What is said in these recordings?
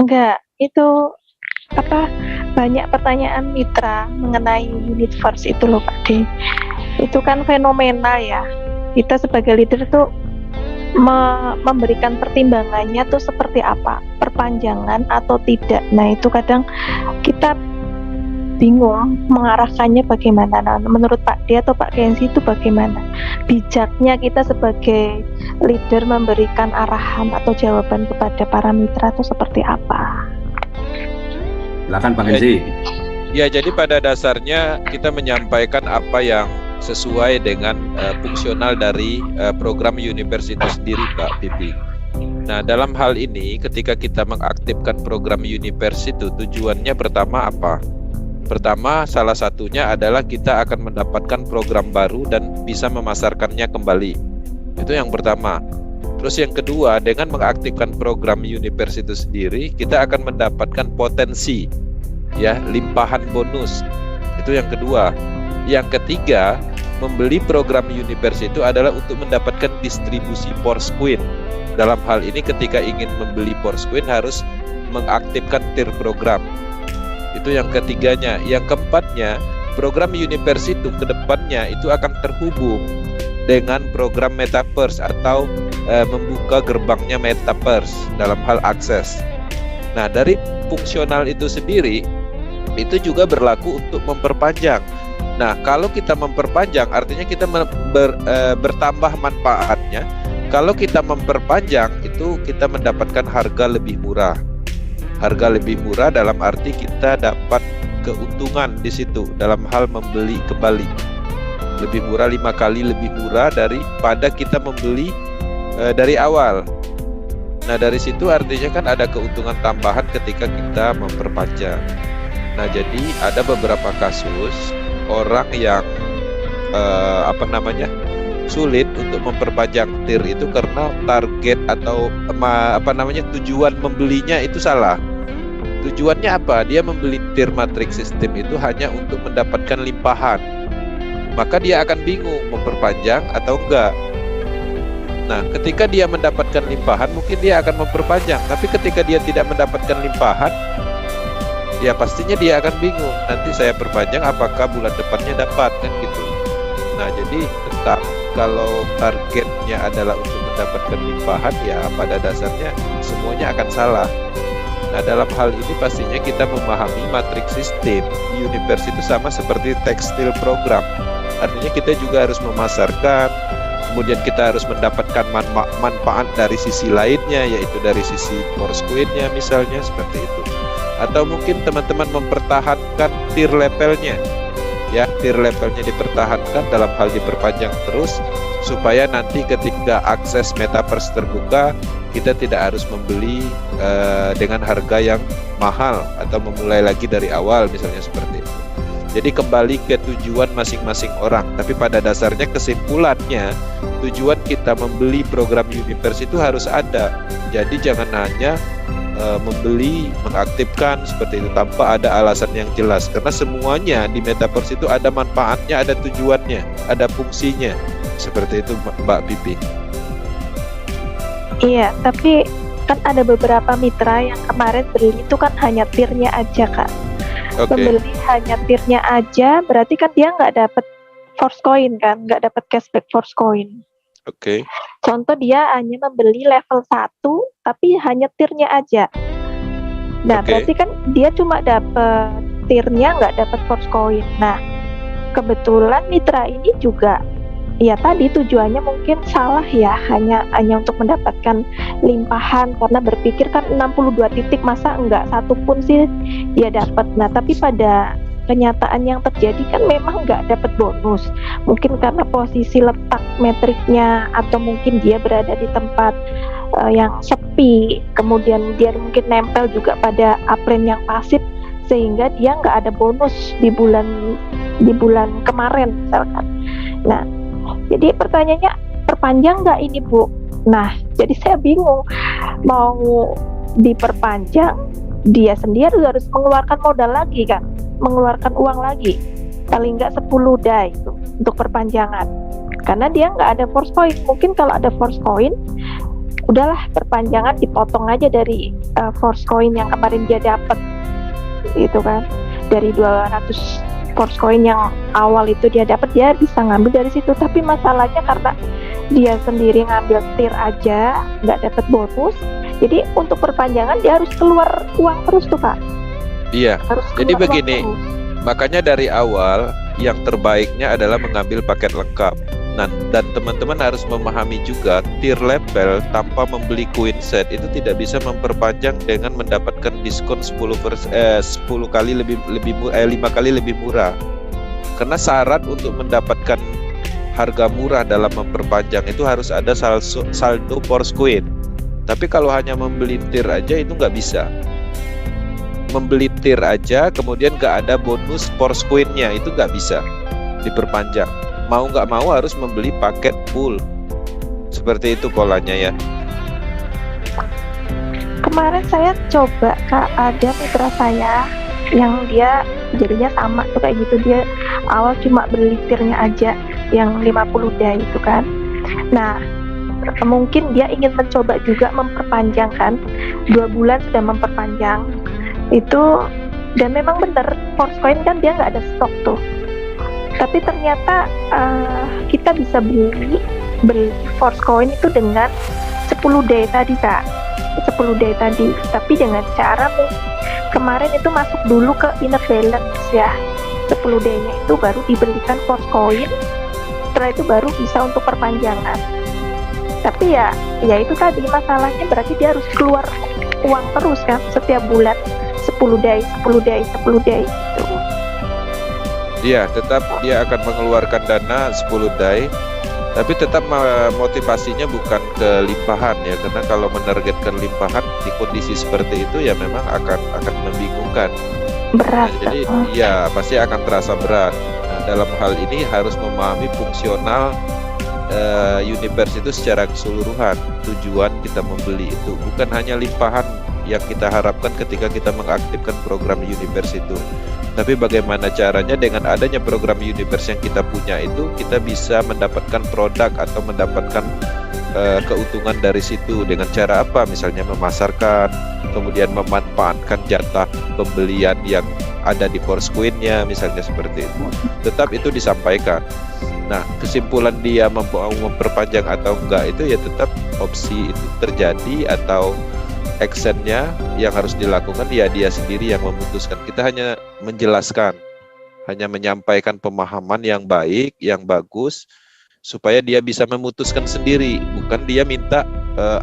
Enggak, itu apa, banyak pertanyaan mitra mengenai unit first itu loh Pak D. Itu kan fenomenal ya. Kita sebagai leader tuh memberikan pertimbangannya tuh seperti apa, perpanjangan atau tidak. Nah itu kadang kita bingung mengarahkannya bagaimana. Nah, menurut Pak D atau Pak Kenzi itu bagaimana bijaknya kita sebagai leader memberikan arahan atau jawaban kepada para mitra itu seperti apa? Silakan Pak Kenzi. Ya, jadi pada dasarnya kita menyampaikan apa yang sesuai dengan fungsional dari program Universe itu sendiri, Mbak Pipi. Nah, dalam hal ini ketika kita mengaktifkan program Universe itu tujuannya pertama apa? Pertama, salah satunya adalah kita akan mendapatkan program baru dan bisa memasarkannya kembali. Itu yang pertama. Terus yang kedua, dengan mengaktifkan program Universe itu sendiri, kita akan mendapatkan potensi, ya, limpahan bonus. Itu yang kedua. Yang ketiga, membeli program Universe itu adalah untuk mendapatkan distribusi Force Queen. Dalam hal ini ketika ingin membeli Force Queen harus mengaktifkan tier program. Itu yang ketiganya. Yang keempatnya, program Universe itu kedepannya itu akan terhubung dengan program Metaverse atau membuka gerbangnya Metaverse dalam hal akses. Nah, dari fungsional itu sendiri itu juga berlaku untuk memperpanjang. Nah, kalau kita memperpanjang artinya kita bertambah manfaatnya. Kalau kita memperpanjang itu kita mendapatkan harga lebih murah. Harga lebih murah dalam arti kita dapat keuntungan di situ dalam hal membeli kembali. Lebih murah 5 kali lebih murah daripada kita membeli dari awal. Nah, dari situ artinya kan ada keuntungan tambahan ketika kita memperpanjang. Nah, jadi ada beberapa kasus orang yang sulit untuk memperpanjang tier itu karena target atau tujuan membelinya itu salah. Tujuannya apa? Dia membeli tier matrix system itu hanya untuk mendapatkan limpahan. Maka dia akan bingung memperpanjang atau enggak. Nah, ketika dia mendapatkan limpahan mungkin dia akan memperpanjang, tapi ketika dia tidak mendapatkan limpahan, ya pastinya dia akan bingung. Nanti saya perpanjang apakah bulan depannya dapat, kan gitu. Nah, jadi tetap kalau targetnya adalah untuk mendapatkan limpahan, ya pada dasarnya semuanya akan salah. Nah, dalam hal ini pastinya kita memahami matrix system Universe itu sama seperti tekstil program. Artinya kita juga harus memasarkan, kemudian kita harus mendapatkan manfaat dari sisi lainnya, yaitu dari sisi Force Queen-nya misalnya, seperti itu. Atau mungkin teman-teman mempertahankan tier levelnya, ya, tier levelnya dipertahankan dalam hal diperpanjang terus supaya nanti ketika akses Metaverse terbuka kita tidak harus membeli dengan harga yang mahal atau memulai lagi dari awal misalnya, seperti itu. Jadi kembali ke tujuan masing-masing orang, tapi pada dasarnya kesimpulannya tujuan kita membeli program Universe itu harus ada. Jadi jangan hanya membeli, mengaktifkan seperti itu tanpa ada alasan yang jelas, karena semuanya di Metaverse itu ada manfaatnya, ada tujuannya, ada fungsinya, seperti itu Mbak Pipi. Iya, tapi kan ada beberapa mitra yang kemarin beli itu kan hanya tiernya aja Kak. Membeli hanya tiernya aja, berarti kan dia nggak dapat Force Coin kan, nggak dapat cashback Force Coin. Contoh dia hanya membeli level 1 tapi hanya tiernya aja. Nah, berarti kan dia cuma dapat tiernya, nggak dapat Force Coin. Nah, kebetulan mitra ini juga ya tadi tujuannya mungkin salah ya, hanya untuk mendapatkan limpahan karena berpikir kan 62 titik masa enggak satu pun sih dia dapat. Nah, tapi pada kenyataan yang terjadi kan memang nggak dapat bonus, mungkin karena posisi letak metriknya atau mungkin dia berada di tempat yang sepi, kemudian dia mungkin nempel juga pada upline yang pasif sehingga dia nggak ada bonus di bulan kemarin misalkan. Nah, jadi pertanyaannya perpanjang nggak ini Bu? Nah, jadi saya bingung mau diperpanjang, dia sendiri harus mengeluarkan modal lagi kan, mengeluarkan uang lagi, paling nggak 10 DAI itu untuk perpanjangan, karena dia nggak ada Force Coin. Mungkin kalau ada Force Coin udahlah perpanjangan dipotong aja dari force coin yang kemarin dia dapat gitu kan, dari 200 force coin yang awal itu dia dapat, dia bisa ngambil dari situ. Tapi masalahnya karena dia sendiri ngambil tir aja nggak dapat bonus, jadi untuk perpanjangan dia harus keluar uang terus tuh Kak. Iya. Harus Jadi keluar uang begini, terus. makanya dari awal yang terbaiknya adalah mengambil paket lengkap. Nah, dan teman-teman harus memahami juga tier level tanpa membeli coin set itu tidak bisa memperpanjang dengan mendapatkan diskon 5 kali lebih 5 kali lebih murah. Karena syarat untuk mendapatkan harga murah dalam memperpanjang itu harus ada saldo force coin. Tapi kalau hanya membeli tier aja itu nggak bisa. Membeli tier aja kemudian nggak ada bonus force coin-nya itu nggak bisa diperpanjang. Mau nggak mau harus membeli paket full. Seperti itu polanya ya. Kemarin saya coba Kak, ada mitra saya yang dia jadinya sama tuh kayak gitu, dia awal cuma beli tirnya aja yang 50 DAI itu kan. Nah, mungkin dia ingin mencoba juga memperpanjangkan, 2 bulan sudah memperpanjang itu, dan memang bener force coin kan dia nggak ada stok tuh. Tapi ternyata kita bisa beli force coin itu dengan 10 DAI tadi Kak, 10 DAI tadi, tapi dengan cara kemarin itu masuk dulu ke inner balance ya, 10 DAI-nya itu baru dibelikan force coin, setelah itu baru bisa untuk perpanjangan. Tapi ya itu tadi masalahnya, berarti dia harus keluar uang terus kan setiap bulan, 10 DAI gitu. Iya, tetap dia akan mengeluarkan dana 10 DAI, tapi tetap motivasinya bukan ke limpahan ya, karena kalau menargetkan limpahan di kondisi seperti itu ya memang akan membingungkan. Berat. Nah, jadi ya pasti akan terasa berat. Nah, dalam hal ini harus memahami fungsional universe itu secara keseluruhan. Tujuan kita membeli itu bukan hanya limpahan yang kita harapkan ketika kita mengaktifkan program universe itu, tapi bagaimana caranya dengan adanya program universe yang kita punya itu kita bisa mendapatkan produk atau mendapatkan keuntungan dari situ. Dengan cara apa? Misalnya memasarkan, kemudian memanfaatkan jatah pembelian yang ada di force coin-nya, misalnya seperti itu. Tetap itu disampaikan. Nah, kesimpulan dia mau memperpanjang atau enggak itu ya tetap opsi itu terjadi, atau actionnya yang harus dilakukan ya dia sendiri yang memutuskan. Kita hanya menjelaskan, hanya menyampaikan pemahaman yang baik, yang bagus, supaya dia bisa memutuskan sendiri, bukan dia minta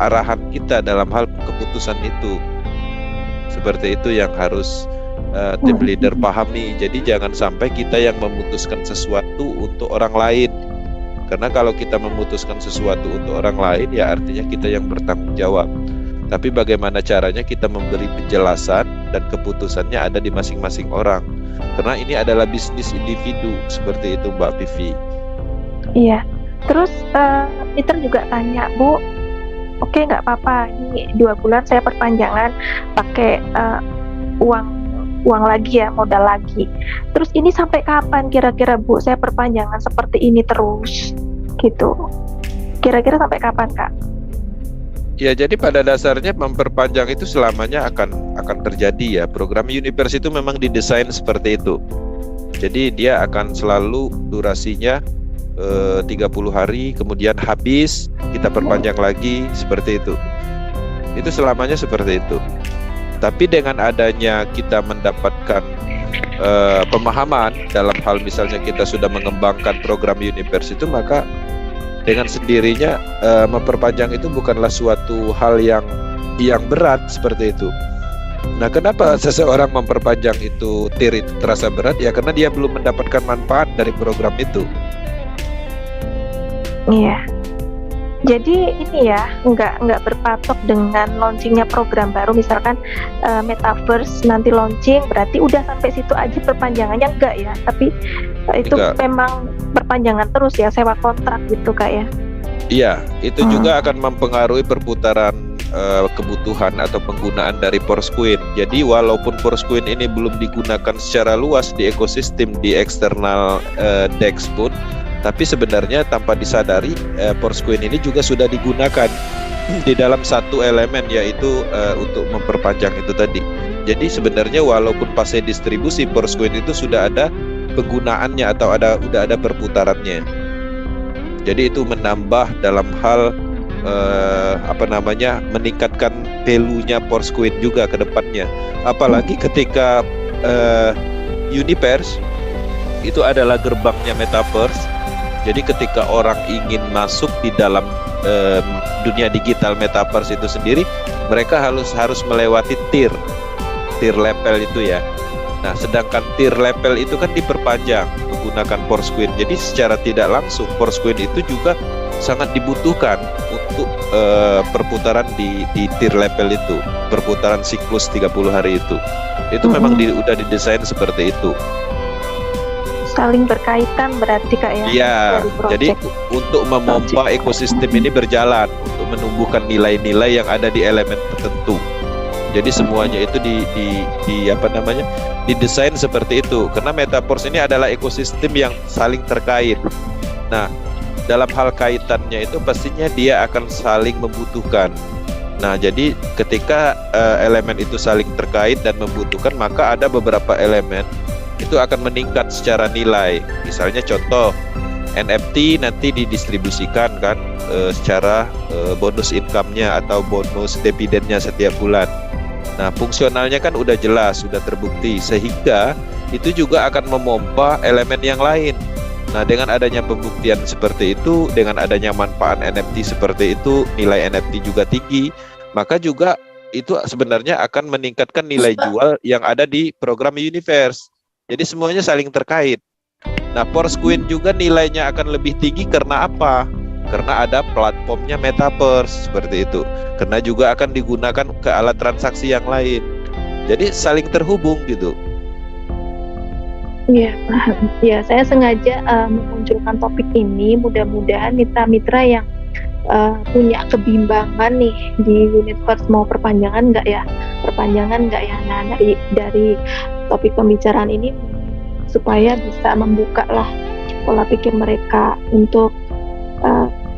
arahan kita dalam hal keputusan itu. Seperti itu yang harus tim leader pahami. Jadi jangan sampai kita yang memutuskan sesuatu untuk orang lain, karena kalau kita memutuskan sesuatu untuk orang lain ya artinya kita yang bertanggung jawab. Tapi bagaimana caranya kita memberi penjelasan dan keputusannya ada di masing-masing orang, karena ini adalah bisnis individu. Seperti itu Mbak Vivi. Iya. Terus Peter juga tanya, Bu, oke nggak apa-apa, ini 2 bulan saya perpanjangan pakai uang lagi ya, modal lagi. Terus ini sampai kapan kira-kira Bu saya perpanjangan seperti ini terus gitu? Kira-kira sampai kapan Kak? Ya, jadi pada dasarnya memperpanjang itu selamanya akan terjadi ya. Program universe itu memang didesain seperti itu. Jadi dia akan selalu durasinya 30 hari, kemudian habis, kita perpanjang lagi, seperti itu. Itu selamanya seperti itu. Tapi dengan adanya kita mendapatkan pemahaman dalam hal misalnya kita sudah mengembangkan program universe itu, maka dengan sendirinya memperpanjang itu bukanlah suatu hal yang berat seperti itu. Nah, kenapa seseorang memperpanjang itu tir itu terasa berat? Ya karena dia belum mendapatkan manfaat dari program itu. Iya. Jadi ini ya, nggak berpatok dengan launchingnya program baru. Misalkan Metaverse nanti launching, berarti udah sampai situ aja perpanjangannya, enggak ya. Tapi itu memang perpanjangan terus ya, sewa kontrak gitu Kak ya. Iya, itu juga akan mempengaruhi perputaran kebutuhan atau penggunaan dari force coin. Jadi walaupun force coin ini belum digunakan secara luas di ekosistem di eksternal DEX pun, tapi sebenarnya tanpa disadari force coin ini juga sudah digunakan di dalam satu elemen, yaitu untuk memperpanjang itu tadi. Jadi sebenarnya walaupun fase distribusi Forcecoin itu sudah ada penggunaannya atau udah ada perputarannya. Jadi itu menambah dalam hal meningkatkan value-nya Forcecoin juga ke depannya. Apalagi ketika Universe itu adalah gerbangnya Metaverse. Jadi ketika orang ingin masuk di dalam dunia digital Metaverse itu sendiri, mereka harus melewati tier level itu ya. Nah, sedangkan tier level itu kan diperpanjang menggunakan Forcecoin. Jadi secara tidak langsung Forcecoin itu juga sangat dibutuhkan untuk perputaran di tier level itu, perputaran siklus 30 hari itu. Itu memang udah didesain seperti itu. Saling berkaitan berarti Kak ya? Iya, jadi untuk memompa ekosistem ini berjalan, untuk menumbuhkan nilai-nilai yang ada di elemen tertentu. Jadi semuanya itu didesain seperti itu, karena Metaverse ini adalah ekosistem yang saling terkait. Nah, dalam hal kaitannya itu pastinya dia akan saling membutuhkan. Nah, jadi ketika elemen itu saling terkait dan membutuhkan, maka ada beberapa elemen itu akan meningkat secara nilai. Misalnya contoh, NFT nanti didistribusikan kan secara bonus income-nya atau bonus dividennya setiap bulan. Nah, fungsionalnya kan udah jelas, sudah terbukti, sehingga itu juga akan memompa elemen yang lain. Nah, dengan adanya pembuktian seperti itu, dengan adanya manfaat NFT seperti itu, nilai NFT juga tinggi, maka juga itu sebenarnya akan meningkatkan nilai jual yang ada di program Universe. Jadi semuanya saling terkait. Nah, Forcecoin juga nilainya akan lebih tinggi karena apa? Karena ada platformnya Metaverse seperti itu. Karena juga akan digunakan ke alat transaksi yang lain. Jadi saling terhubung gitu. Iya, paham. Ya, saya sengaja memunculkan topik ini. Mudah-mudahan mitra-mitra yang punya kebimbangan nih di Universe mau perpanjangan nggak ya? Nah, dari topik pembicaraan ini supaya bisa membuka lah pola pikir mereka untuk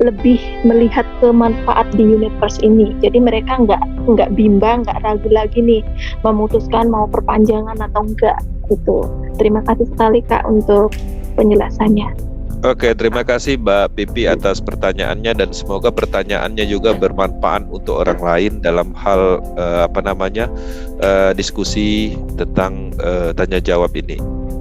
lebih melihat kemanfaat di Universe ini. Jadi mereka nggak bimbang, nggak ragu lagi nih memutuskan mau perpanjangan atau enggak gitu. Terima kasih sekali Kak untuk penjelasannya. Oke, terima kasih Mbak Pipi atas pertanyaannya, dan semoga pertanyaannya juga bermanfaat untuk orang lain dalam hal diskusi tentang tanya jawab ini.